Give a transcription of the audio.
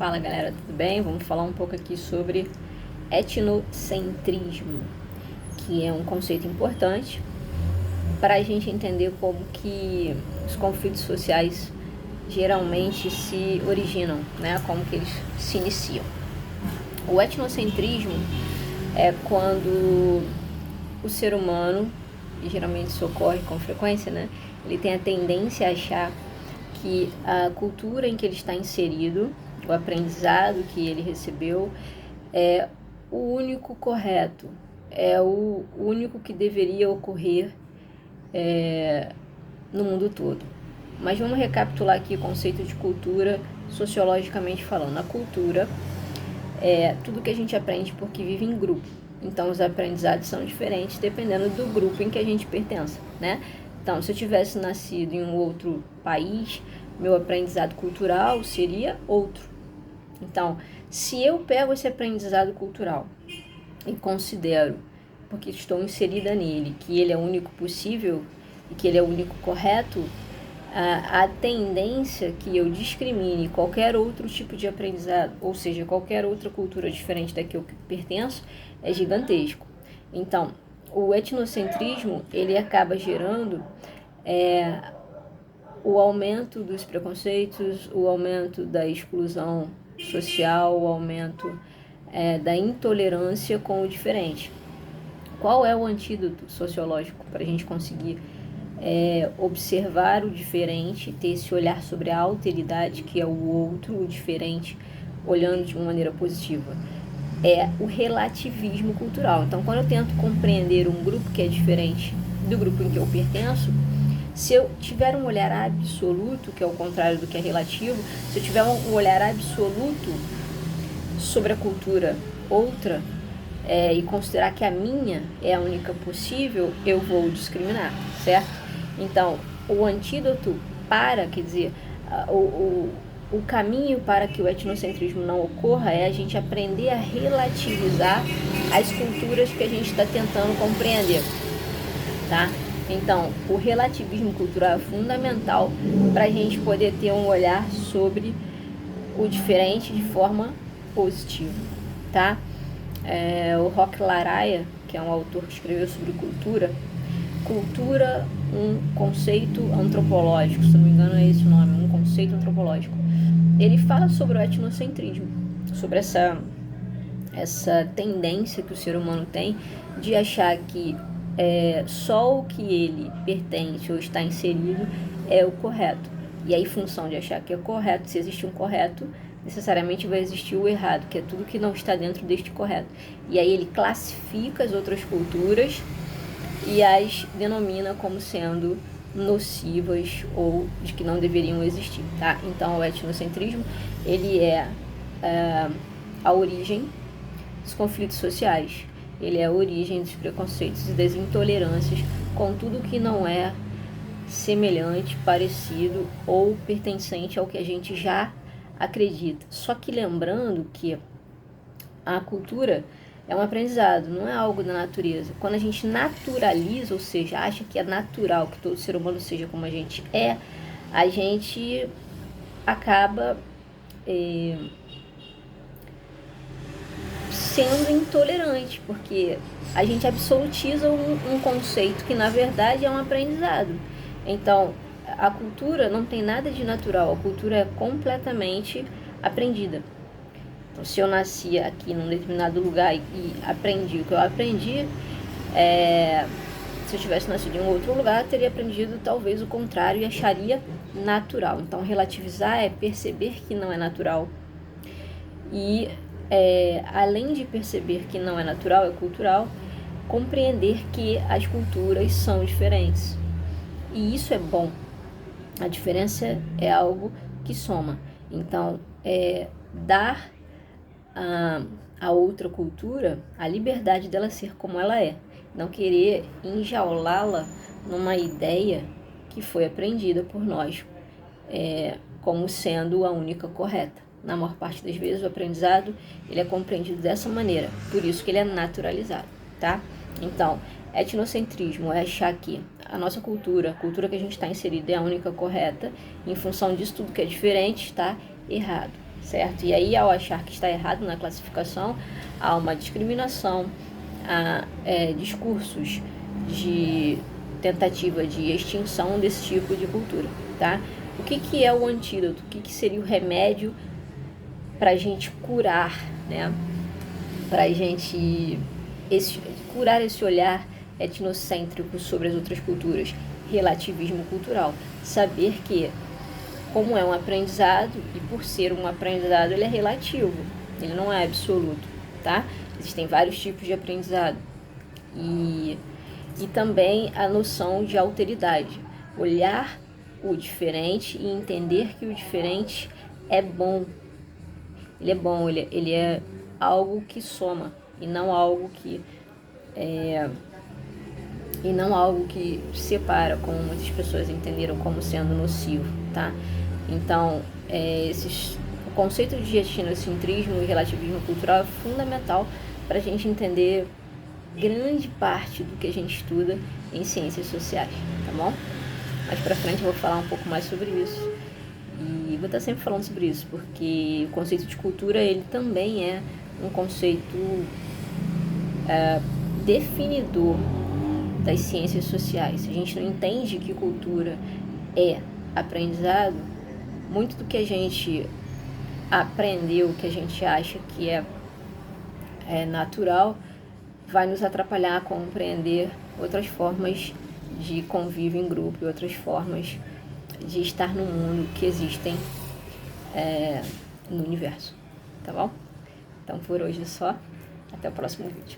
Fala galera, tudo bem? Vamos falar um pouco aqui sobre etnocentrismo, que é um conceito importante para a gente entender como que os conflitos sociais geralmente se originam, né? Como que eles se iniciam. O etnocentrismo é quando o ser humano, e geralmente isso ocorre com frequência, né? Ele tem a tendência a achar que a cultura em que ele está inserido, o aprendizado que ele recebeu, é o único correto, é o único que deveria ocorrer no mundo todo. Mas vamos recapitular aqui o conceito de cultura sociologicamente falando. A cultura é tudo que a gente aprende porque vive em grupo. Então os aprendizados são diferentes dependendo do grupo em que a gente pertence, né? Então, se eu tivesse nascido em um outro país, meu aprendizado cultural seria outro. Então, se eu pego esse aprendizado cultural e considero, porque estou inserida nele, que ele é o único possível e que ele é o único correto, a tendência que eu discrimine qualquer outro tipo de aprendizado, ou seja, qualquer outra cultura diferente da que eu pertenço, é gigantesco. Então, o etnocentrismo, ele acaba gerando o aumento dos preconceitos, o aumento da exclusão social, o aumento da intolerância com o diferente. Qual é o antídoto sociológico para a gente conseguir observar o diferente, ter esse olhar sobre a alteridade, que é o outro, o diferente, olhando de uma maneira positiva? É o relativismo cultural. Então, quando eu tento compreender um grupo que é diferente do grupo em que eu pertenço, se eu tiver um olhar absoluto, que é o contrário do que é relativo, se eu tiver um olhar absoluto sobre a cultura outra e considerar que a minha é a única possível, eu vou discriminar, certo? Então, o antídoto para, quer dizer, o caminho para que o etnocentrismo não ocorra é a gente aprender a relativizar as culturas que a gente está tentando compreender, tá? Então, o relativismo cultural é fundamental para a gente poder ter um olhar sobre o diferente de forma positiva, tá? O Roque Laraia, que é um autor que escreveu sobre cultura, um conceito antropológico, se não me engano é esse o nome, um conceito antropológico. Ele fala sobre o etnocentrismo, sobre essa tendência que o ser humano tem de achar que só o que ele pertence ou está inserido é o correto. E aí, em função de achar que é correto, se existe um correto, necessariamente vai existir o errado, que é tudo que não está dentro deste correto. E aí ele classifica as outras culturas e as denomina como sendo nocivas ou de que não deveriam existir, tá? Então, o etnocentrismo, ele é a origem dos conflitos sociais. Ele é a origem dos preconceitos e das intolerâncias com tudo que não é semelhante, parecido ou pertencente ao que a gente já acredita. Só que lembrando que a cultura é um aprendizado, não é algo da natureza. Quando a gente naturaliza, ou seja, acha que é natural que todo ser humano seja como a gente é, a gente acaba sendo intolerante, porque a gente absolutiza um conceito que na verdade é um aprendizado. Então, a cultura não tem nada de natural, a cultura é completamente aprendida. Então, se eu nasci aqui num determinado lugar e aprendi o que eu aprendi, se eu tivesse nascido em um outro lugar, teria aprendido talvez o contrário e acharia natural. Então, relativizar é perceber que não é natural. E, além de perceber que não é natural, é cultural, compreender que as culturas são diferentes. E isso é bom. A diferença é algo que soma. Então, dar a outra cultura a liberdade dela ser como ela é. Não querer enjaulá-la numa ideia que foi aprendida por nós como sendo a única correta. Na maior parte das vezes o aprendizado ele é compreendido dessa maneira, por isso que ele é naturalizado, tá? Então, etnocentrismo é achar que a nossa cultura, a cultura que a gente está inserido é a única correta, em função disso tudo que é diferente está errado. certo? E aí, ao achar que está errado na classificação, há uma discriminação, há discursos de tentativa de extinção desse tipo de cultura, tá? O que é o antídoto? O que seria o remédio para a gente curar, né? Para a gente curar esse olhar etnocêntrico sobre as outras culturas, relativismo cultural. Saber que, como é um aprendizado, e por ser um aprendizado, ele é relativo, ele não é absoluto, tá? Existem vários tipos de aprendizado. E também a noção de alteridade. Olhar o diferente e entender que o diferente é bom. Ele é bom, ele é algo que soma e não algo que separa, como muitas pessoas entenderam como sendo nocivo, tá? Então, o conceito de etnocentrismo e relativismo cultural é fundamental para a gente entender grande parte do que a gente estuda em ciências sociais, tá bom? Mais pra frente eu vou falar um pouco mais sobre isso. E vou estar sempre falando sobre isso, porque o conceito de cultura, ele também é um conceito definidor das ciências sociais. Se a gente não entende que cultura é aprendizado, muito do que a gente aprendeu, que a gente acha que é natural, vai nos atrapalhar a compreender outras formas de convívio em grupo e outras formas de estar no mundo que existem no universo, tá bom? Então por hoje é só, até o próximo vídeo.